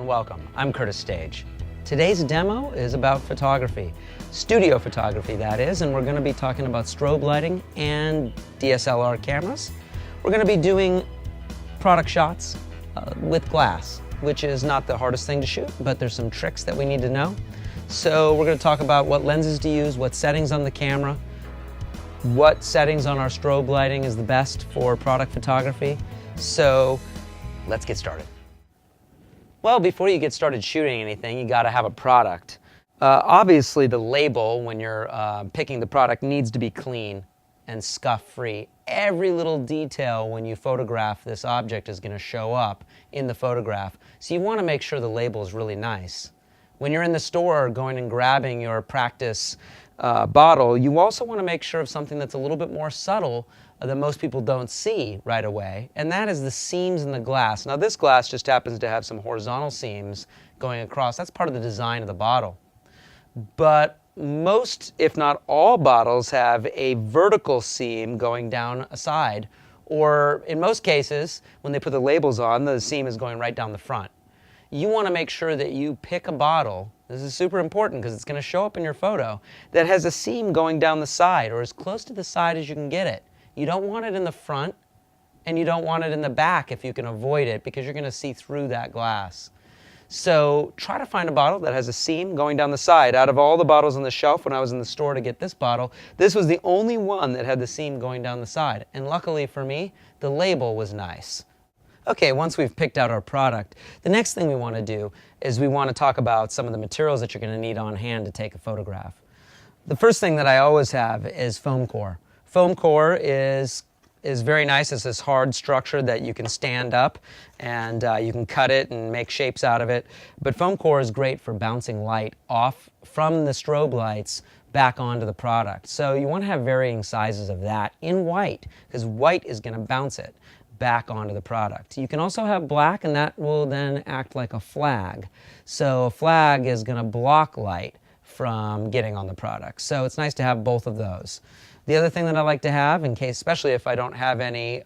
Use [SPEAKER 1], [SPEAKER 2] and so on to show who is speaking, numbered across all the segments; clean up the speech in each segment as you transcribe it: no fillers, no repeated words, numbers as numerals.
[SPEAKER 1] and welcome. I'm Curtis Stage. Today's demo is about photography, studio photography that is, and we're going to be talking about strobe lighting and DSLR cameras. We're going to be doing product shots with glass, which is not the hardest thing to shoot, but there's some tricks that we need to know. So we're going to talk about what lenses to use, what settings on the camera, what settings on our strobe lighting is the best for product photography. So let's get started. Well, before you get started shooting anything, you got to have a product. Obviously, the label, when you're picking the product, needs to be clean and scuff-free. Every little detail when you photograph this object is going to show up in the photograph. So you want to make sure the label is really nice. When you're in the store going and grabbing your practice bottle, you also want to make sure of something that's a little bit more subtle that most people don't see right away, and that is the seams in the glass. Now this glass just happens to have some horizontal seams going across. That's part of the design of the bottle. But most, if not all, bottles have a vertical seam going down a side, or in most cases, when they put the labels on, the seam is going right down the front. You want to make sure that you pick a bottle, this is super important because it's going to show up in your photo, that has a seam going down the side or as close to the side as you can get it. You don't want it in the front and you don't want it in the back if you can avoid it, because you're going to see through that glass. So try to find a bottle that has a seam going down the side. Out of all the bottles on the shelf when I was in the store to get this bottle, this was the only one that had the seam going down the side. And luckily for me, the label was nice. Okay, once we've picked out our product, the next thing we want to do is we want to talk about some of the materials that you're going to need on hand to take a photograph. The first thing that I always have is foam core. Foam core is very nice. It's this hard structure that you can stand up and you can cut it and make shapes out of it. But foam core is great for bouncing light off from the strobe lights back onto the product. So you want to have varying sizes of that in white, because white is going to bounce it back onto the product. You can also have black, and that will then act like a flag. So a flag is going to block light from getting on the product. So it's nice to have both of those. The other thing that I like to have, in case, especially if I don't have any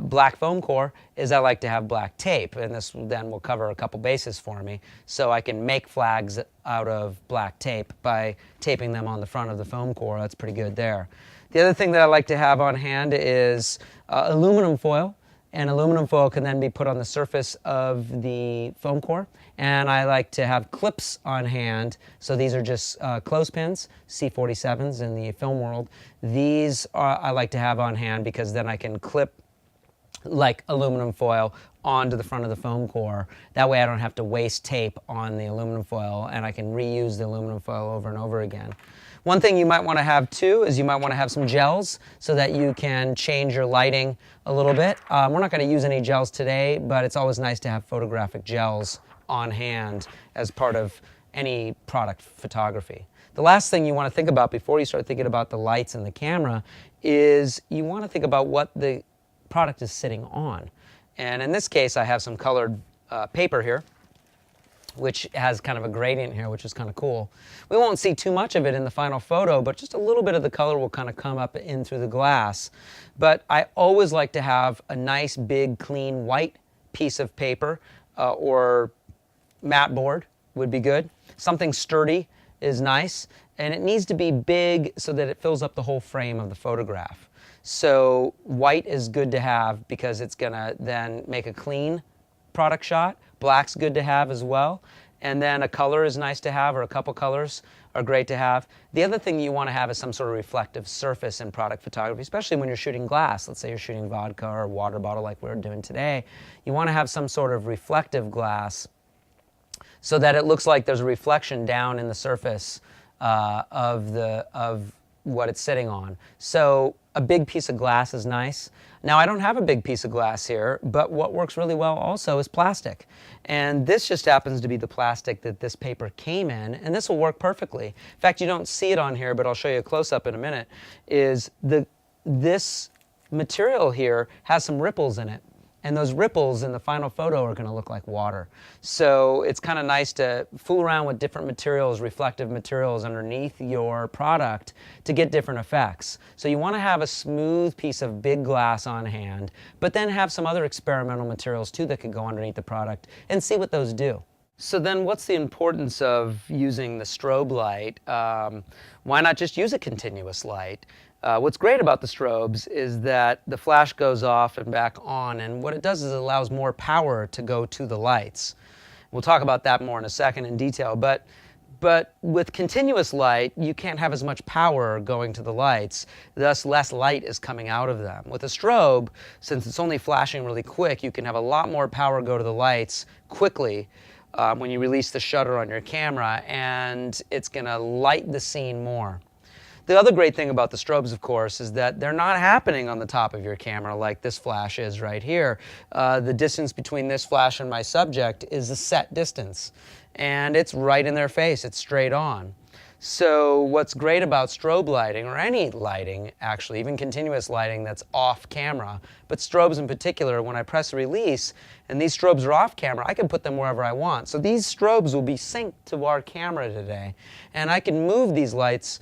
[SPEAKER 1] black foam core, is I like to have black tape, and this then will cover a couple bases for me, so I can make flags out of black tape by taping them on the front of the foam core. That's pretty good there. The other thing that I like to have on hand is aluminum foil, and aluminum foil can then be put on the surface of the foam core. And I like to have clips on hand. So these are just clothespins, C47s in the film world. These I like to have on hand because then I can clip like aluminum foil onto the front of the foam core. That way I don't have to waste tape on the aluminum foil, and I can reuse the aluminum foil over and over again. One thing you might want to have too is you might want to have some gels so that you can change your lighting a little bit. We're not going to use any gels today, but it's always nice to have photographic gels on hand as part of any product photography. The last thing you want to think about before you start thinking about the lights and the camera is you want to think about what the product is sitting on. And in this case, I have some colored paper here, which has kind of a gradient here, which is kind of cool. We won't see too much of it in the final photo, but just a little bit of the color will kind of come up in through the glass. But I always like to have a nice, big, clean, white piece of paper or mat board would be good. Something sturdy is nice, and it needs to be big so that it fills up the whole frame of the photograph. So white is good to have because it's going to then make a clean product shot. Black's good to have as well. And then a color is nice to have, or a couple colors are great to have. The other thing you want to have is some sort of reflective surface in product photography, especially when you're shooting glass. Let's say you're shooting vodka or water bottle like we're doing today. You want to have some sort of reflective glass so that it looks like there's a reflection down in the surface of what it's sitting on. So a big piece of glass is nice. Now I don't have a big piece of glass here, but what works really well also is plastic. And this just happens to be the plastic that this paper came in, and this will work perfectly. In fact, you don't see it on here, but I'll show you a close-up in a minute, is this material here has some ripples in it. and those ripples in the final photo are going to look like water. So it's kind of nice to fool around with different materials, reflective materials underneath your product to get different effects. So you want to have a smooth piece of big glass on hand, but then have some other experimental materials too that could go underneath the product and see what those do. So then what's the importance of using the strobe light? Why not just use a continuous light? What's great about the strobes is that the flash goes off and back on, and what it does is it allows more power to go to the lights. We'll talk about that more in a second in detail, but with continuous light, you can't have as much power going to the lights, thus less light is coming out of them. With a strobe, since it's only flashing really quick, you can have a lot more power go to the lights quickly when you release the shutter on your camera, and it's going to light the scene more. The other great thing about the strobes, of course, is that they're not happening on the top of your camera like this flash is right here. The distance between this flash and my subject is a set distance, and it's right in their face. It's straight on. So what's great about strobe lighting, or any lighting actually, even continuous lighting that's off camera, but strobes in particular, when I press release and these strobes are off camera, I can put them wherever I want. So these strobes will be synced to our camera today, and I can move these lights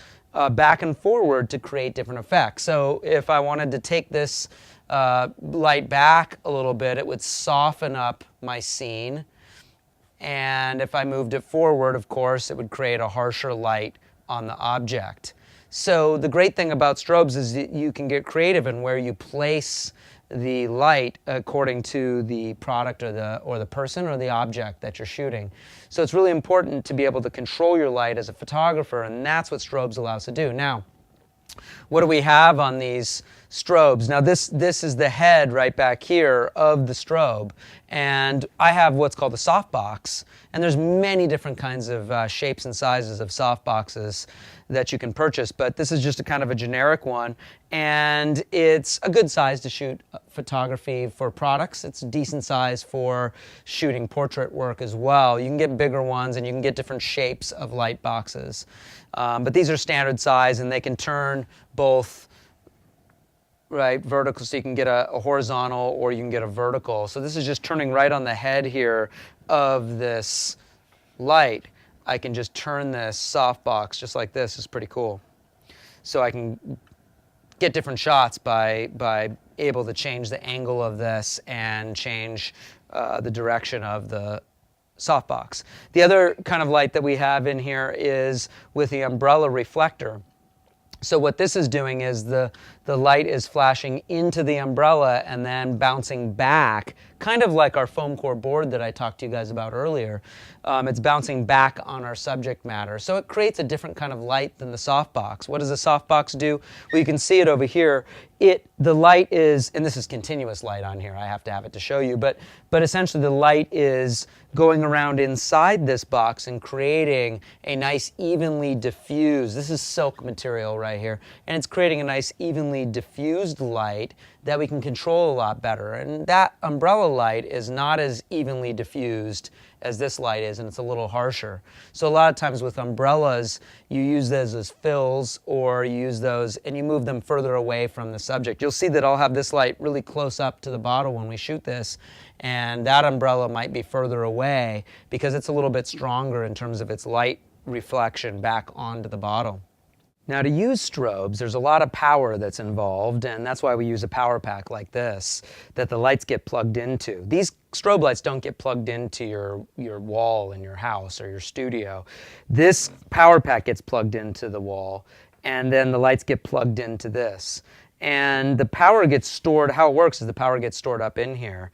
[SPEAKER 1] back and forward to create different effects. So if I wanted to take this light back a little bit, it would soften up my scene. And if I moved it forward, of course, it would create a harsher light on the object. So the great thing about strobes is that you can get creative in where you place the light according to the product or the person or the object that you're shooting. So it's really important to be able to control your light as a photographer, and that's what strobes allow us to do. Now, what do we have on these strobes? Now this is the head right back here of the strobe, and I have what's called a softbox, and there's many different kinds of shapes and sizes of softboxes that you can purchase, but this is just a kind of a generic one, and it's a good size to shoot photography for products. It's a decent size for shooting portrait work as well. You can get bigger ones, and you can get different shapes of light boxes, but these are standard size, and they can turn both right vertical, so you can get a horizontal or you can get a vertical. So this is just turning right on the head here of this light. I can just turn this softbox just like this. It's pretty cool. So I can get different shots by able to change the angle of this and change the direction of the softbox. The other kind of light that we have in here is with the umbrella reflector. So what this is doing is the light is flashing into the umbrella and then bouncing back, kind of like our foam core board that I talked to you guys about earlier. It's bouncing back on our subject matter. So it creates a different kind of light than the softbox. What does the softbox do? Well, you can see it over here. The light is, and this is continuous light on here, I have to have it to show you, but essentially the light is going around inside this box and creating a nice evenly diffused, this is silk material right here, and it's creating a nice evenly diffused light that we can control a lot better. And that umbrella light is not as evenly diffused as this light is, and it's a little harsher. So a lot of times with umbrellas, you use those as fills, or you use those and you move them further away from the subject. You'll see that I'll have this light really close up to the bottle when we shoot this, and that umbrella might be further away because it's a little bit stronger in terms of its light reflection back onto the bottle. Now, to use strobes, there's a lot of power that's involved, and that's why we use a power pack like this that the lights get plugged into. These strobe lights don't get plugged into your wall in your house or your studio. This power pack gets plugged into the wall, and then the lights get plugged into this. And the power gets stored, how it works is the power gets stored up in here.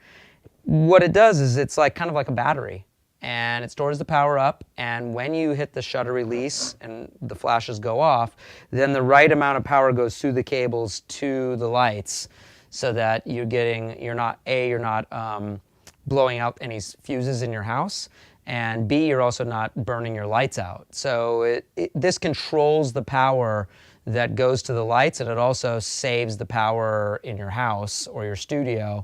[SPEAKER 1] What it does is it's like kind of like a battery. And it stores the power up, and when you hit the shutter release and the flashes go off, then the right amount of power goes through the cables to the lights so that you're not blowing out any fuses in your house, and B, you're also not burning your lights out. So this controls the power that goes to the lights, and it also saves the power in your house or your studio.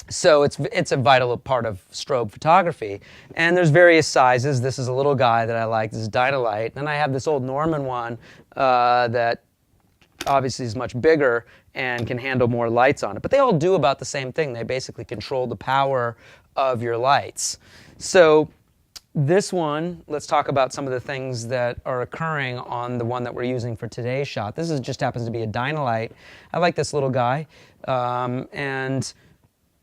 [SPEAKER 1] So it's a vital part of strobe photography. And there's various sizes. This is a little guy that I like. This is Dynalite. Then I have this old Norman one that obviously is much bigger, and can handle more lights on it. But they all do about the same thing. They basically control the power of your lights. So this one, let's talk about some of the things that are occurring on the one that we're using for today's shot. This just happens to be a Dynalite. I like this little guy. And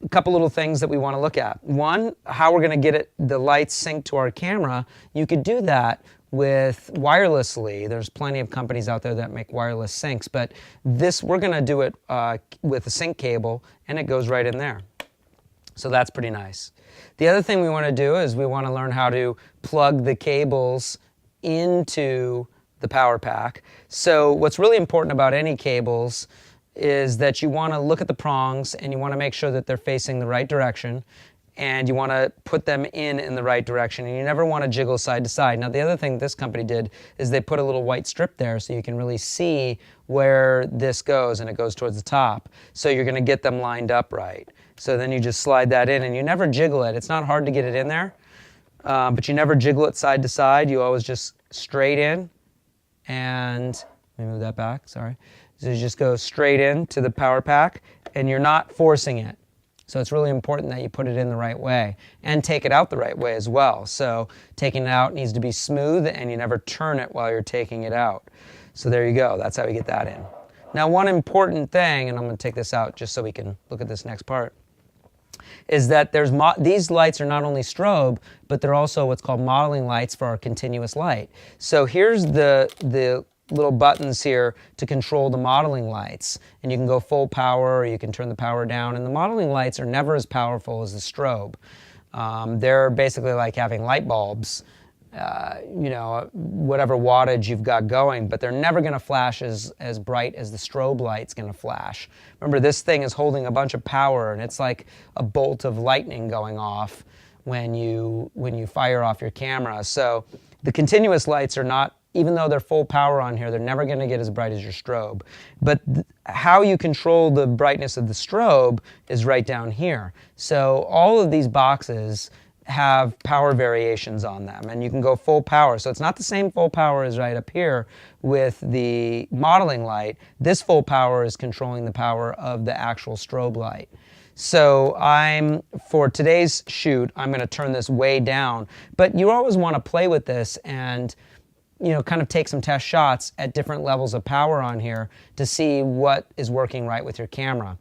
[SPEAKER 1] a couple little things that we want to look at. One, how we're going to get the lights synced to our camera. You could do that with wirelessly. There's plenty of companies out there that make wireless syncs, but this, we're going to do it with a sync cable, and it goes right in there. So that's pretty nice. The other thing we want to do is we want to learn how to plug the cables into the power pack. So what's really important about any cables is that you want to look at the prongs and you want to make sure that they're facing the right direction, and you want to put them in the right direction, and you never want to jiggle side to side. Now the other thing this company did is they put a little white strip there so you can really see where this goes, and it goes towards the top. So you're going to get them lined up right. So then you just slide that in, and you never jiggle it. It's not hard to get it in there, but you never jiggle it side to side. You always just straight in, and let me move that back, sorry. So you just go straight into the power pack, and you're not forcing it. So it's really important that you put it in the right way and take it out the right way as well. So taking it out needs to be smooth, and you never turn it while you're taking it out. So there you go. That's how we get that in. Now one important thing, and I'm going to take this out just so we can look at this next part, is that these lights are not only strobe, but they're also what's called modeling lights for our continuous light. So here's the little buttons here to control the modeling lights, and you can go full power or you can turn the power down, and the modeling lights are never as powerful as the strobe. They're basically like having light bulbs, you know, whatever wattage you've got going, but they're never going to flash as bright as the strobe light's going to flash. Remember, this thing is holding a bunch of power, and it's like a bolt of lightning going off when you fire off your camera. So the continuous lights are not, even though they're full power on here, they're never going to get as bright as your strobe. But how you control the brightness of the strobe is right down here. So all of these boxes have power variations on them, and you can go full power. So it's not the same full power as right up here with the modeling light. This full power is controlling the power of the actual strobe light. So for today's shoot, I'm going to turn this way down, but you always want to play with this and, you know, kind of take some test shots at different levels of power on here to see what is working right with your camera.